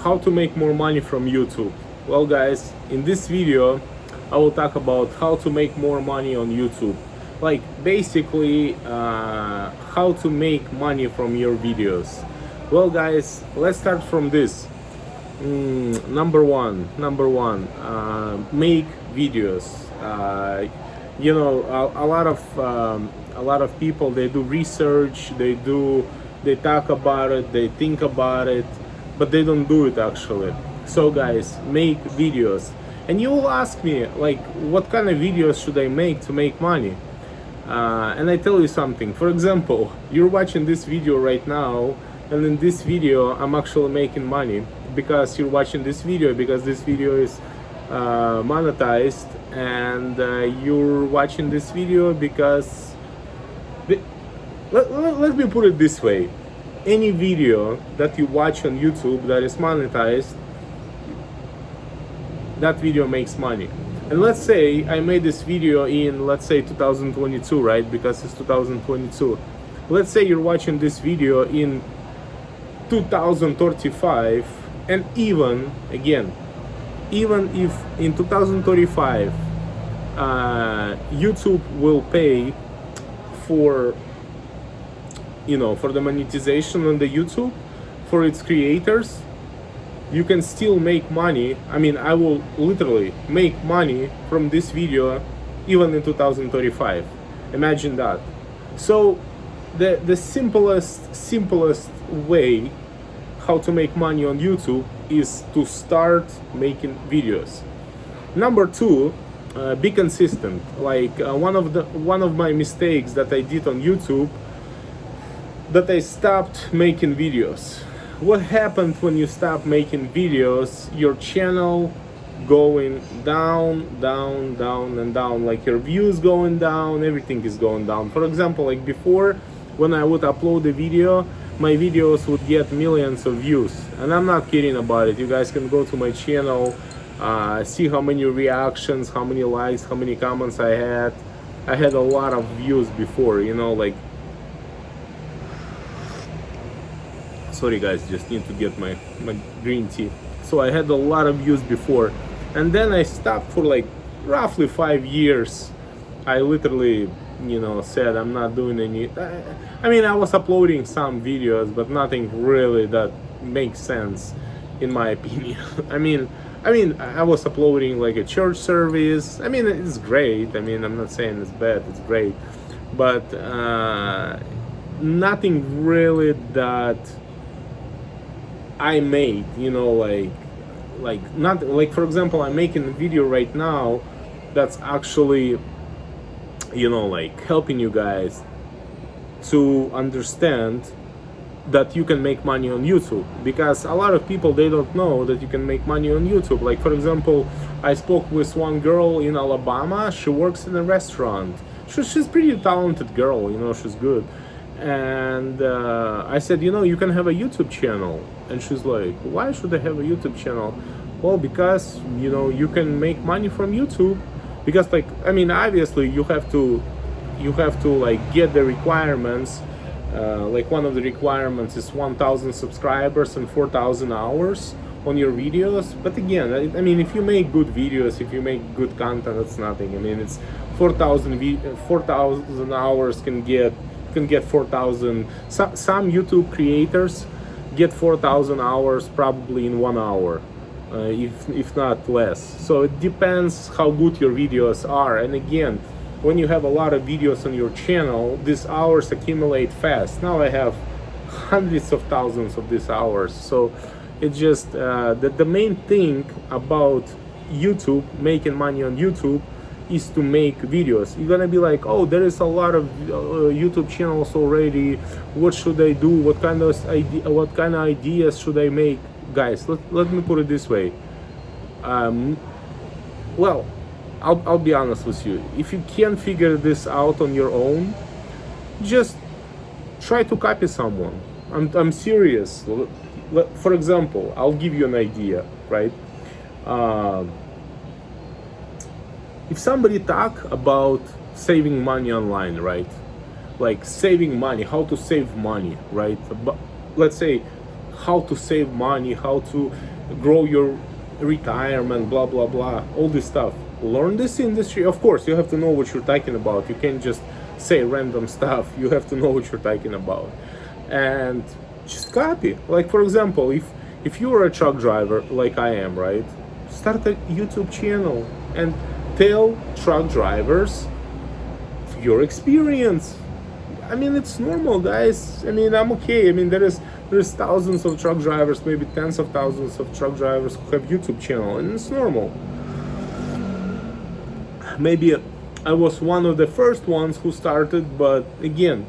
how to make more money from YouTube. Well guys, in this video I will talk about how to make more money on YouTube, like basically how to make money from your videos. Well guys, let's start from this. Number one, make videos. You know, a lot of people, they do research, they talk about it, they think about it, but they don't do it actually. So guys, make videos. And you will ask me, like, what kind of videos should I make to make money? And I tell you something. For example, you're watching this video right now, and in this video I'm actually making money because you're watching this video, because this video is monetized, and you're watching this video because let me put it this way: any video that you watch on YouTube that is monetized, that video makes money. And let's say I made this video in, let's say, 2022, right? Because it's 2022. Let's say you're watching this video in 2035, and even if in 2035 YouTube will pay for, you know, for the monetization on the YouTube for its creators, you can still make money. I mean, I will literally make money from this video even in 2035. Imagine that. So the simplest way how to make money on YouTube is to start making videos. Number two, be consistent. Like one of my mistakes that I did on YouTube, that I stopped making videos. What happened when you stop making videos? Your channel going down and down, like your views going down, everything is going down. For example, like before, when I would upload a video, my videos would get millions of views, and I'm not kidding about it. You guys can go to my channel, see how many reactions, how many likes, how many comments I had. I had a lot of views before, you know, like, sorry guys, just need to get my green tea. So I had a lot of views before, and then I stopped for like roughly 5 years. I literally, you know, said I'm not doing any. I mean, I was uploading some videos, but nothing really that makes sense, in my opinion. I mean, I was uploading like a church service. I mean, it's great. I mean, I'm not saying it's bad. It's great, but nothing really that I made, you know, like not like, for example, I'm making a video right now that's actually, you know, like helping you guys to understand that you can make money on YouTube, because a lot of people, they don't know that you can make money on YouTube. Like, for example, I spoke with one girl in Alabama. She works in a restaurant. She's pretty talented girl, you know, she's good. And I said, you know, you can have a YouTube channel. And she's like, why should I have a YouTube channel? Well, because, you know, you can make money from YouTube. Because, like, I mean, obviously you have to like get the requirements. Like, one of the requirements is 1,000 subscribers and 4,000 hours on your videos. But again, I mean, if you make good videos, if you make good content, that's nothing. I mean, it's 4,000 hours can get 4,000. Some YouTube creators get 4,000 hours probably in 1 hour, if not less. So it depends how good your videos are. And again, when you have a lot of videos on your channel, these hours accumulate fast. Now I have hundreds of thousands of these hours. So it's just the main thing about YouTube, making money on YouTube, is to make videos. You're gonna be like, oh, there is a lot of YouTube channels already. What should I do? What kind of ideas should I make? Guys, let me put it this way. Well, I'll be honest with you. If you can't figure this out on your own, just try to copy someone. I'm serious. For example, I'll give you an idea, right? If somebody talk about saving money online, right? Like saving money, how to save money, right? But let's say how to save money, how to grow your retirement, blah blah blah, all this stuff. Learn this industry. Of course, you have to know what you're talking about. You can't just say random stuff. You have to know what you're talking about, and just copy. Like for example, if you're a truck driver like I am, right? Start a YouTube channel and tell truck drivers your experience. I mean, it's normal, guys. I mean, I'm okay. I mean, there's thousands of truck drivers, maybe tens of thousands of truck drivers who have YouTube channel, and it's normal. Maybe I was one of the first ones who started, but again,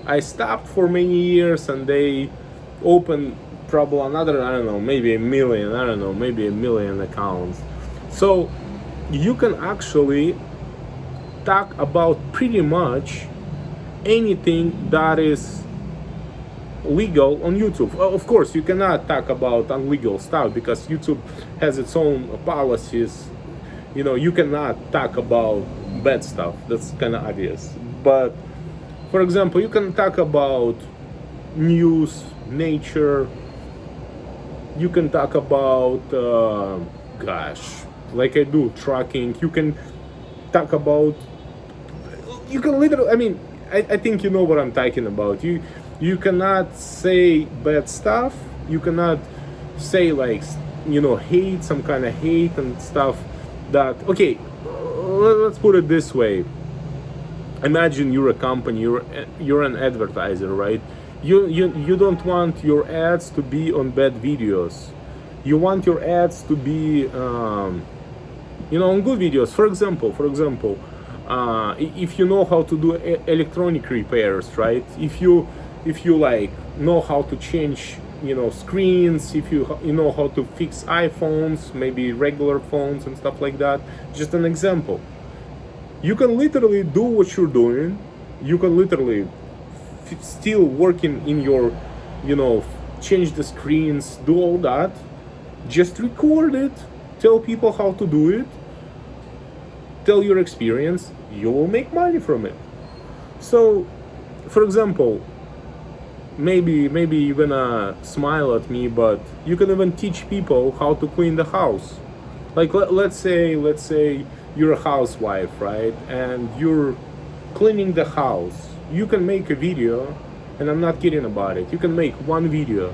I stopped for many years, and they opened probably another, I don't know, maybe a million, I don't know, maybe a million accounts. So you can actually talk about pretty much anything that is legal on YouTube. Well, of course, you cannot talk about illegal stuff because YouTube has its own policies. You know, you cannot talk about bad stuff. That's kind of obvious. But for example, you can talk about news, nature. You can talk about, like I do, trucking. You can talk about, you can literally, I mean, I think you know what I'm talking about. You cannot say bad stuff. You cannot say like, you know, hate, some kind of hate and stuff that, okay, let's put it this way. Imagine you're a company, you're an advertiser, right? You don't want your ads to be on bad videos. You want your ads to be, you know, on good videos. For example, if you know how to do electronic repairs, right? If you like know how to change, you know, screens, if you know how to fix iPhones, maybe regular phones and stuff like that. Just an example. You can literally do what you're doing. You can literally still working in your, you know, change the screens, do all that. Just record it, tell people how to do it, tell your experience. You will make money from it. So, for example, maybe you're gonna smile at me, but you can even teach people how to clean the house. Like let's say you're a housewife, right? And you're cleaning the house. You can make a video, and I'm not kidding about it. You can make one video,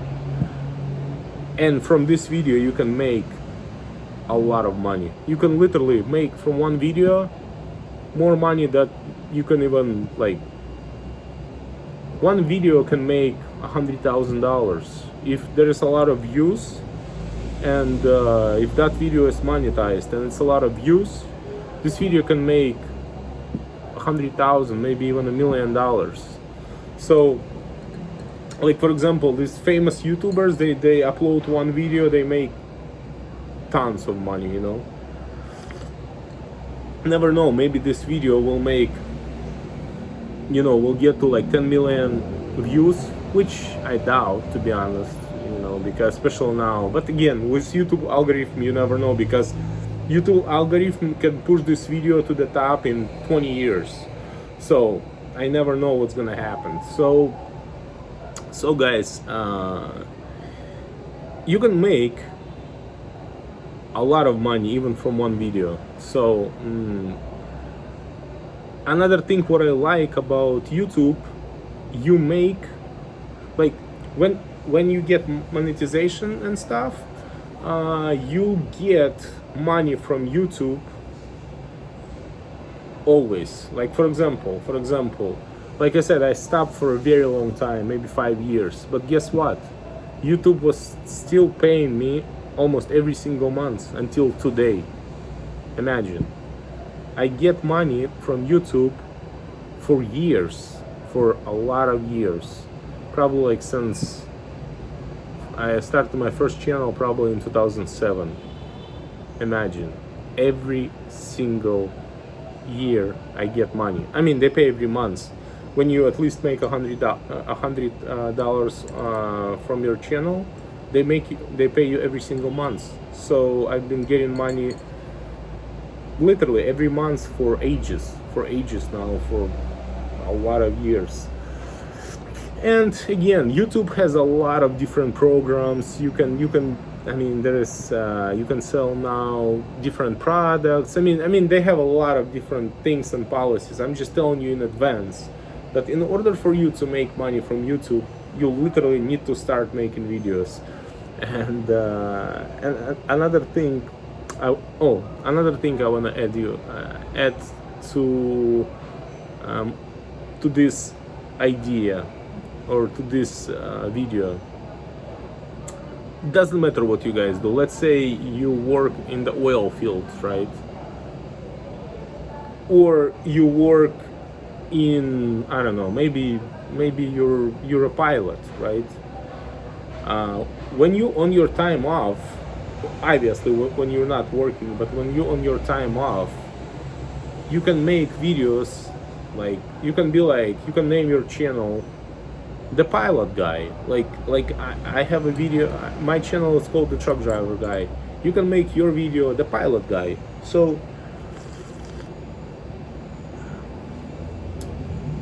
and from this video you can make a lot of money. You can literally make from one video more money that you can even, like, one video can make $100,000 if there is a lot of views, and if that video is monetized and it's a lot of views, this video can make 100,000, maybe even $1 million. So, like for example, these famous YouTubers, they upload one video, they make tons of money, you know. Never know, maybe this video will make, you know, will get to like 10 million views, which I doubt, to be honest, you know, because especially now. But again, with YouTube algorithm, you never know, because YouTube algorithm can push this video to the top in 20 years. So I never know what's gonna happen. So guys, you can make a lot of money even from one video. So another thing what I like about YouTube, you make, like, when you get monetization and stuff, you get money from YouTube always. Like for example, like I said, I stopped for a very long time, maybe 5 years, but guess what? YouTube was still paying me almost every single month until today. Imagine, I get money from YouTube for years, for a lot of years, probably like since I started my first channel probably in 2007. Imagine, every single year I get money. I mean, they pay every month. When you at least make $100 from your channel, they pay you every single month. So I've been getting money literally every month for ages now, for a lot of years. And again, YouTube has a lot of different programs. You can I mean, there is you can sell now different products. I mean they have a lot of different things and policies. I'm just telling you in advance that in order for you to make money from YouTube, you literally need to start making videos. And another thing, another thing I want to add to this idea, or to this video. Doesn't matter what you guys do. Let's say you work in the oil field, right? Or you work in, I don't know, maybe you're a pilot, right? When you on your time off, obviously when you're not working, but when you on your time off, you can make videos. Like you can name your channel The Pilot Guy. Like I have a video, my channel is called The Truck Driver Guy. You can make your video The Pilot Guy. So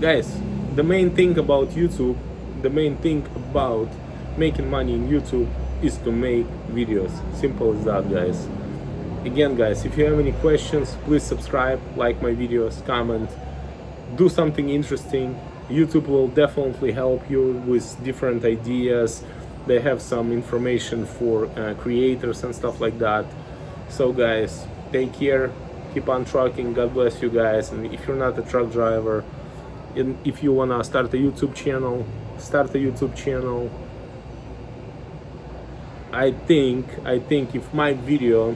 guys, the main thing about YouTube, the main thing about making money in YouTube is to make videos. Simple as that, guys. Again, guys, if you have any questions, please subscribe, like my videos, comment, do something interesting. YouTube will definitely help you with different ideas. They have some information for creators and stuff like that. So guys, take care, keep on trucking, God bless you guys. And if you're not a truck driver, and if you wanna start a YouTube channel, start a YouTube channel. I think if my video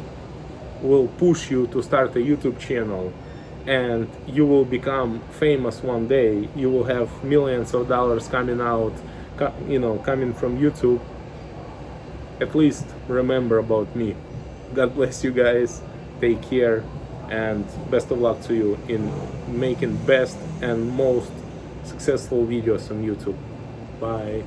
will push you to start a YouTube channel, and you will become famous one day, you will have millions of dollars coming out, coming from YouTube. At least remember about me. God bless you guys, take care, and best of luck to you in making best and most successful videos on YouTube. Bye.